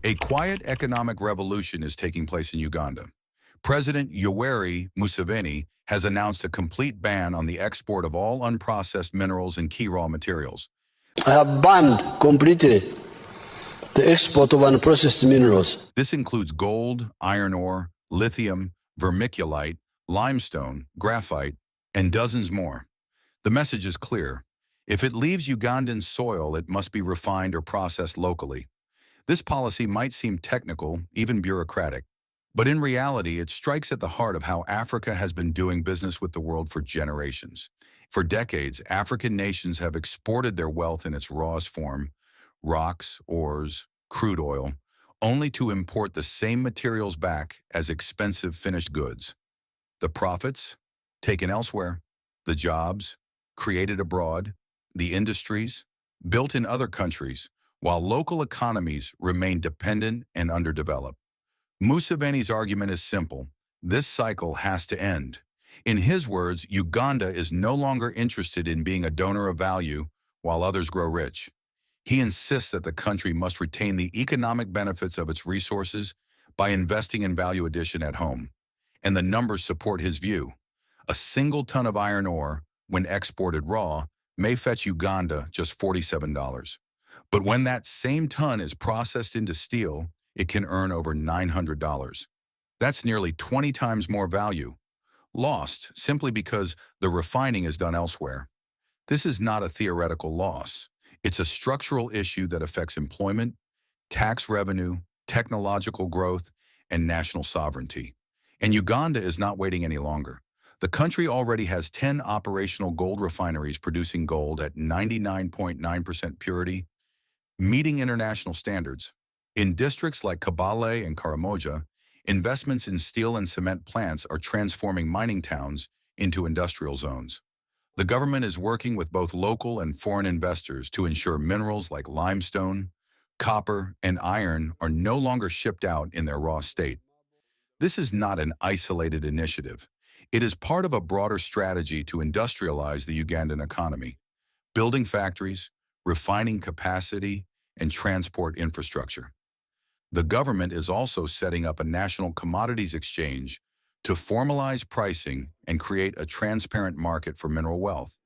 A quiet economic revolution is taking place in Uganda. President Yoweri Museveni has announced a complete ban on the export of all unprocessed minerals and key raw materials. I have banned completely the export of unprocessed minerals. This includes gold, iron ore, lithium, vermiculite, limestone, graphite, and dozens more. The message is clear. If it leaves Ugandan soil, it must be refined or processed locally. This policy might seem technical, even bureaucratic, but in reality, it strikes at the heart of how Africa has been doing business with the world for generations. For decades, African nations have exported their wealth in its rawest form, rocks, ores, crude oil, only to import the same materials back as expensive finished goods. The profits, taken elsewhere, the jobs, created abroad, the industries, built in other countries, while local economies remain dependent and underdeveloped. Museveni's argument is simple. This cycle has to end. In his words, Uganda is no longer interested in being a donor of value while others grow rich. He insists that the country must retain the economic benefits of its resources by investing in value addition at home. And the numbers support his view. A single ton of iron ore, when exported raw, may fetch Uganda just $47. But when that same ton is processed into steel, it can earn over $900. That's nearly 20 times more value, lost simply because the refining is done elsewhere. This is not a theoretical loss. It's a structural issue that affects employment, tax revenue, technological growth, and national sovereignty. And Uganda is not waiting any longer. The country already has 10 operational gold refineries producing gold at 99.9% purity, meeting international standards. In districts like Kabale and Karamoja, investments in steel and cement plants are transforming mining towns into industrial zones. The government is working with both local and foreign investors to ensure minerals like limestone, copper, and iron are no longer shipped out in their raw state. This is not an isolated initiative. It is part of a broader strategy to industrialize the Ugandan economy, building factories, refining capacity, and transport infrastructure. The government is also setting up a national commodities exchange to formalize pricing and create a transparent market for mineral wealth.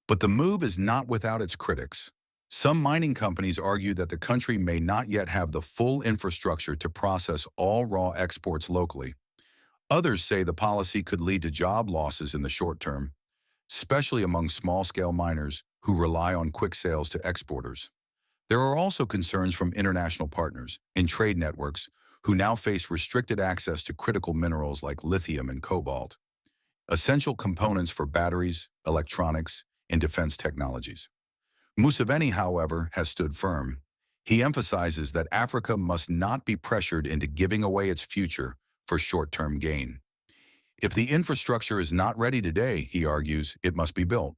But the move is not without its critics. Some mining companies argue that the country may not yet have the full infrastructure to process all raw exports locally. Others say the policy could lead to job losses in the short term, especially among small-scale miners who rely on quick sales to exporters. There are also concerns from international partners and trade networks who now face restricted access to critical minerals like lithium and cobalt, essential components for batteries, electronics, and defense technologies. Museveni, however, has stood firm. He emphasizes that Africa must not be pressured into giving away its future for short-term gain. If the infrastructure is not ready today, he argues, it must be built.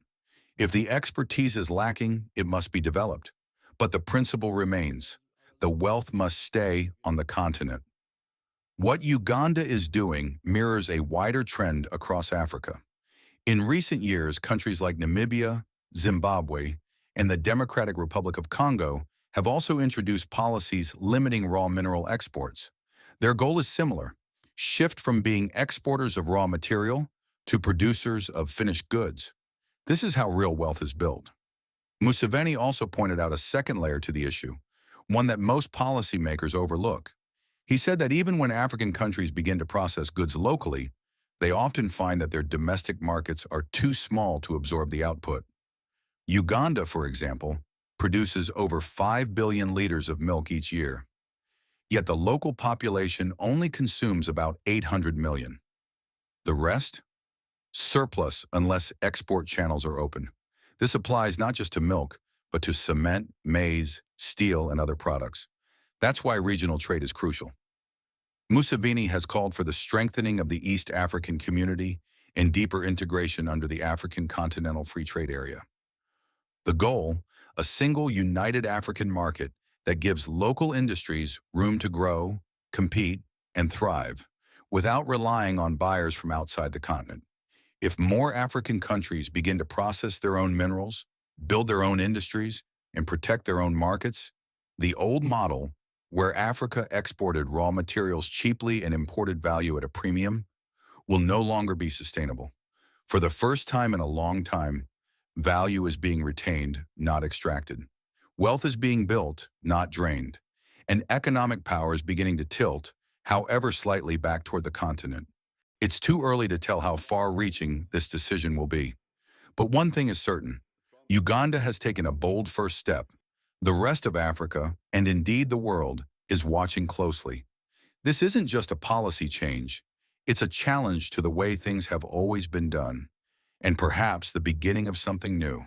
If the expertise is lacking, it must be developed. But the principle remains. The wealth must stay on the continent. What Uganda is doing mirrors a wider trend across Africa. In recent years, countries like Namibia, Zimbabwe, and the Democratic Republic of Congo have also introduced policies limiting raw mineral exports. Their goal is similar: shift from being exporters of raw material to producers of finished goods. This is how real wealth is built. Museveni also pointed out a second layer to the issue, one that most policymakers overlook. He said that even when African countries begin to process goods locally, they often find that their domestic markets are too small to absorb the output. Uganda, for example, produces over 5 billion liters of milk each year. Yet the local population only consumes about 800 million. The rest? Surplus unless export channels are open. This applies not just to milk, but to cement, maize, steel, and other products. That's why regional trade is crucial. Museveni has called for the strengthening of the East African community and deeper integration under the African Continental Free Trade Area. The goal, a single united African market that gives local industries room to grow, compete, and thrive without relying on buyers from outside the continent. If more African countries begin to process their own minerals, build their own industries, and protect their own markets, the old model, where Africa exported raw materials cheaply and imported value at a premium, will no longer be sustainable. For the first time in a long time, value is being retained, not extracted. Wealth is being built, not drained. And economic power is beginning to tilt, however slightly, back toward the continent. It's too early to tell how far-reaching this decision will be. But one thing is certain. Uganda has taken a bold first step. The rest of Africa, and indeed the world, is watching closely. This isn't just a policy change. It's a challenge to the way things have always been done, and perhaps the beginning of something new.